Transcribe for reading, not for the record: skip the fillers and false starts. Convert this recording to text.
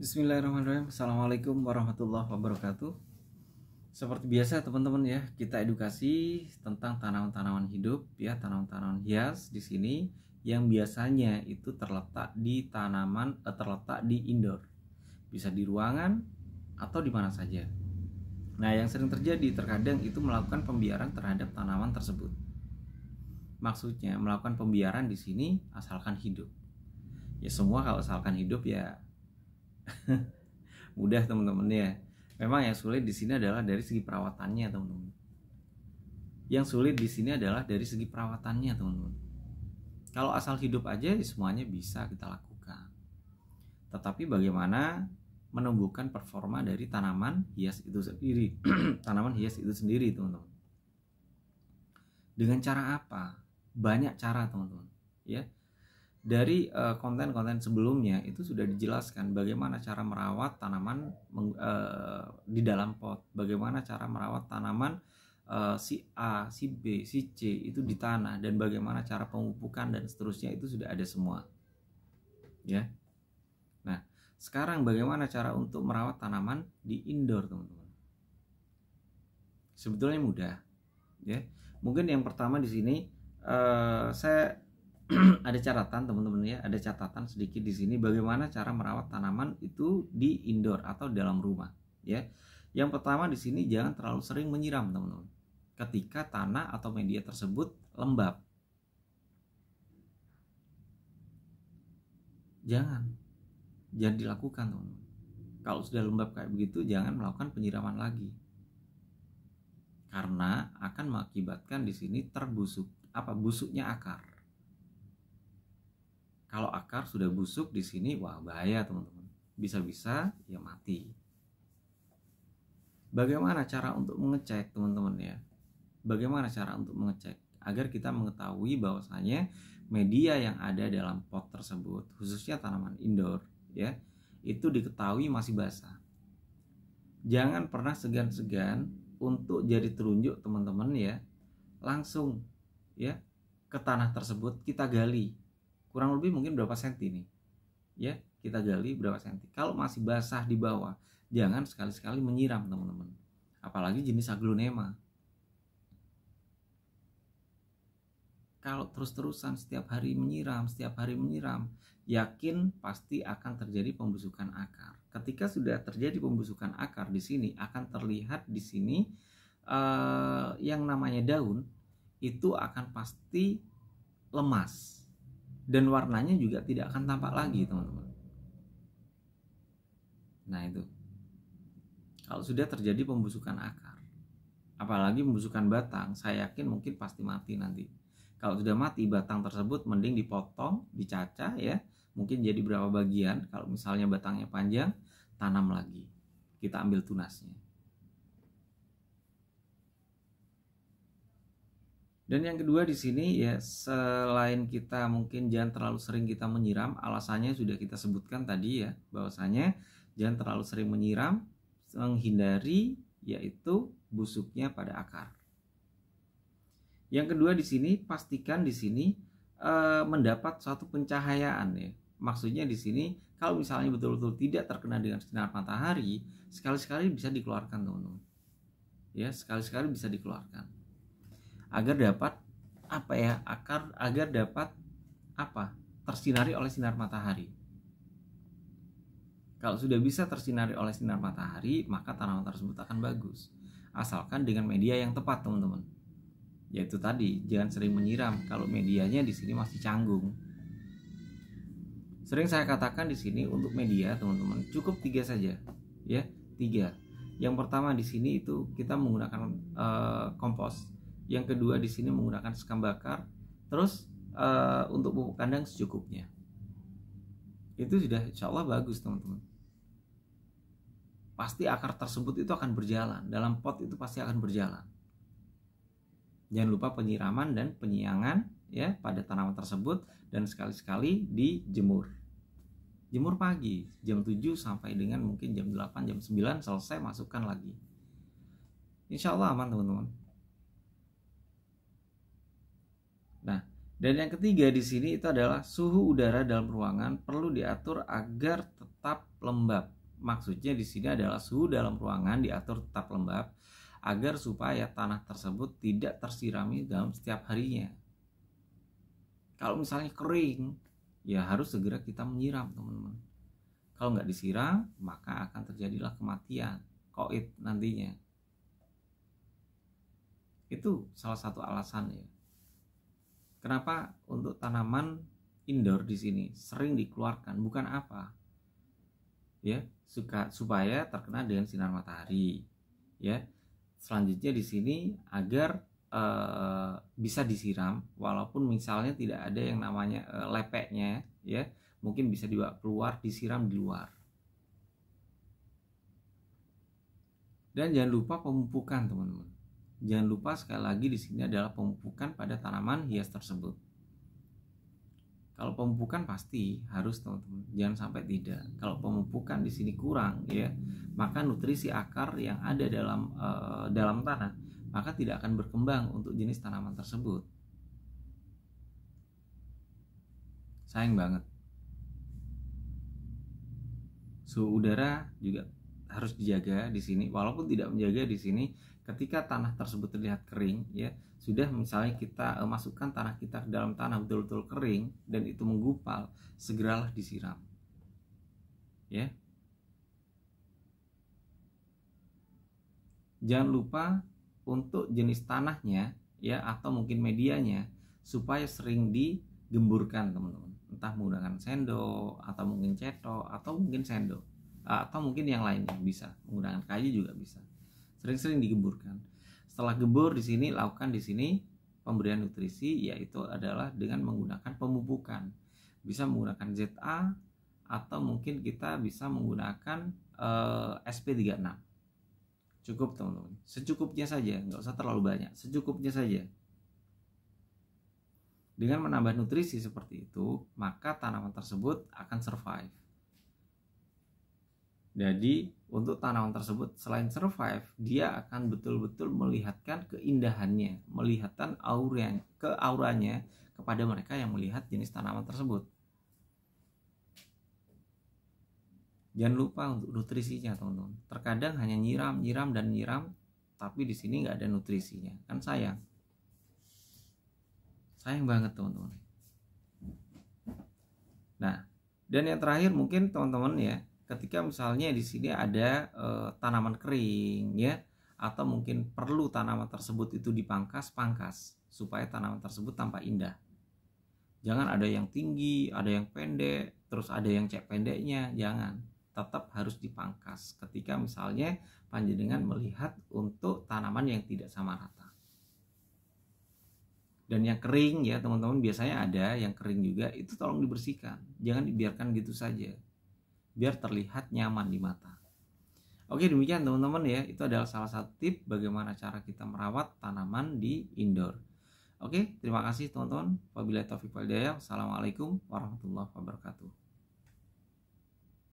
Bismillahirrahmanirrahim. Assalamualaikum warahmatullahi wabarakatuh. Seperti biasa teman-teman ya, kita edukasi tentang tanaman-tanaman hidup ya, tanaman-tanaman hias di sini yang biasanya itu terletak di terletak di indoor. Bisa di ruangan atau di mana saja. Nah, yang sering terjadi terkadang itu melakukan pembiaran terhadap tanaman tersebut. Maksudnya melakukan pembiaran di sini asalkan hidup. Ya semua kalau asalkan hidup ya mudah teman-teman ya. Memang yang sulit di sini adalah dari segi perawatannya teman-teman. Yang sulit di sini adalah dari segi perawatannya teman-teman. Kalau asal hidup aja semuanya bisa kita lakukan. Tetapi bagaimana menumbuhkan performa dari tanaman hias itu sendiri? Tanaman hias itu sendiri teman-teman. Dengan cara apa? Banyak cara teman-teman ya. Dari konten-konten sebelumnya itu sudah dijelaskan bagaimana cara merawat tanaman di dalam pot, bagaimana cara merawat tanaman si A, si B, si C itu di tanah, dan bagaimana cara pemupukan dan seterusnya itu sudah ada semua. Ya. Nah, sekarang bagaimana cara untuk merawat tanaman di indoor, teman-teman? Sebetulnya mudah, ya. Mungkin yang pertama di sini saya ada catatan teman-teman ya, ada catatan sedikit di sini bagaimana cara merawat tanaman itu di indoor atau dalam rumah ya. Yang pertama di sini jangan terlalu sering menyiram teman-teman. Ketika tanah atau media tersebut lembab. Jangan dilakukan teman-teman. Kalau sudah lembab kayak begitu jangan melakukan penyiraman lagi. Karena akan mengakibatkan di sini busuknya akar. Kalau akar sudah busuk di sini, wah bahaya teman-teman. Bisa-bisa ya mati. Bagaimana cara untuk mengecek teman-teman ya? Bagaimana cara untuk mengecek agar kita mengetahui bahwasanya media yang ada dalam pot tersebut, khususnya tanaman indoor ya, itu diketahui masih basah. Jangan pernah segan-segan untuk jadi telunjuk teman-teman ya, langsung ya ke tanah tersebut kita gali. Kurang lebih mungkin berapa senti nih ya, kita gali berapa senti. Kalau masih basah di bawah, jangan sekali-sekali menyiram teman-teman, apalagi jenis aglonema. Kalau terus-terusan setiap hari menyiram, yakin pasti akan terjadi pembusukan akar. Ketika sudah terjadi pembusukan akar di sini akan terlihat di sini yang namanya daun itu akan pasti lemas. Dan warnanya juga tidak akan tampak lagi teman-teman. Nah itu, kalau sudah terjadi pembusukan akar, apalagi pembusukan batang, saya yakin mungkin pasti mati nanti. Kalau sudah mati batang tersebut mending dipotong, dicacah ya, mungkin jadi berapa bagian. Kalau misalnya batangnya panjang, tanam lagi, kita ambil tunasnya. Dan yang kedua di sini ya, selain kita mungkin jangan terlalu sering kita menyiram, alasannya sudah kita sebutkan tadi ya, bahwasanya jangan terlalu sering menyiram, menghindari yaitu busuknya pada akar. Yang kedua di sini pastikan di sini mendapat suatu pencahayaan ya. Maksudnya di sini kalau misalnya betul-betul tidak terkena dengan sinar matahari, sekali-sekali bisa dikeluarkan teman-teman. Ya, sekali-sekali bisa dikeluarkan. Agar dapat agar dapat tersinari oleh sinar matahari. Kalau sudah bisa tersinari oleh sinar matahari, maka tanaman tersebut akan bagus, asalkan dengan media yang tepat teman-teman. Yaitu tadi, jangan sering menyiram kalau medianya di sini masih canggung. Sering saya katakan di sini untuk media teman-teman cukup 3 saja ya, 3. Yang pertama di sini itu kita menggunakan kompos. Yang kedua di sini menggunakan sekam bakar. Terus untuk pupuk kandang secukupnya. Itu sudah insya Allah bagus teman-teman. Pasti akar tersebut itu akan berjalan. Dalam pot itu pasti akan berjalan. Jangan lupa penyiraman dan penyiangan ya pada tanaman tersebut. Dan sekali-sekali dijemur. Jemur pagi jam 7 sampai dengan mungkin jam 8, jam 9 selesai, masukkan lagi. Insya Allah aman teman-teman. Nah, dan yang ketiga di sini itu adalah suhu udara dalam ruangan perlu diatur agar tetap lembab. Maksudnya di sini adalah suhu dalam ruangan diatur tetap lembab agar supaya tanah tersebut tidak tersirami dalam setiap harinya. Kalau misalnya kering, ya harus segera kita menyiram, teman-teman. Kalau nggak disiram, maka akan terjadilah kematian, koit nantinya. Itu salah satu alasan ya. Kenapa untuk tanaman indoor di sini sering dikeluarkan, bukan apa? Ya, supaya terkena dengan sinar matahari. Ya. Selanjutnya di sini agar bisa disiram, walaupun misalnya tidak ada yang namanya lepeknya, ya mungkin bisa dibawa keluar, disiram di luar. Dan jangan lupa pemupukan, teman-teman. Jangan lupa sekali lagi di sini adalah pemupukan pada tanaman hias tersebut. Kalau pemupukan pasti harus, teman-teman, jangan sampai tidak. Kalau pemupukan di sini kurang, ya maka nutrisi akar yang ada dalam tanah maka tidak akan berkembang untuk jenis tanaman tersebut. Sayang banget. Suhu udara juga harus dijaga di sini. Walaupun tidak menjaga di sini, ketika tanah tersebut terlihat kering, ya sudah misalnya kita masukkan tanah kita ke dalam tanah betul-betul kering dan itu menggupal, segeralah disiram. Ya. Jangan lupa untuk jenis tanahnya, ya atau mungkin medianya, supaya sering digemburkan, teman-teman. Entah menggunakan sendok atau mungkin cetok atau mungkin sendok atau mungkin yang lainnya, bisa menggunakan kayu juga bisa. Sering-sering digemburkan. Setelah gembur di sini, lakukan di sini pemberian nutrisi, yaitu adalah dengan menggunakan pemupukan. Bisa menggunakan ZA atau mungkin kita bisa menggunakan SP36. Cukup, teman-teman, secukupnya saja, nggak usah terlalu banyak, secukupnya saja. Dengan menambah nutrisi seperti itu, maka tanaman tersebut akan survive. Jadi untuk tanaman tersebut selain survive, dia akan betul-betul melihatkan keindahannya, melihatkan auranya kepada mereka yang melihat jenis tanaman tersebut. Jangan lupa untuk nutrisinya, teman-teman. Terkadang hanya nyiram, tapi di sini nggak ada nutrisinya, kan sayang. Sayang banget, teman-teman. Nah, dan yang terakhir mungkin teman-teman ya, ketika misalnya di sini ada tanaman kering ya, atau mungkin perlu tanaman tersebut itu dipangkas supaya tanaman tersebut tampak indah. Jangan ada yang tinggi, ada yang pendek, terus ada yang cek pendeknya, jangan. Tetap harus dipangkas ketika misalnya panjenengan melihat untuk tanaman yang tidak sama rata. Dan yang kering ya teman-teman, biasanya ada yang kering juga, itu tolong dibersihkan, jangan dibiarkan gitu saja, biar terlihat nyaman di mata. Oke, demikian teman-teman ya, itu adalah salah satu tip bagaimana cara kita merawat tanaman di indoor. Oke, terima kasih teman-teman. Wabillahi taufiq wal hidayah. Wassalamualaikum warahmatullahi wabarakatuh.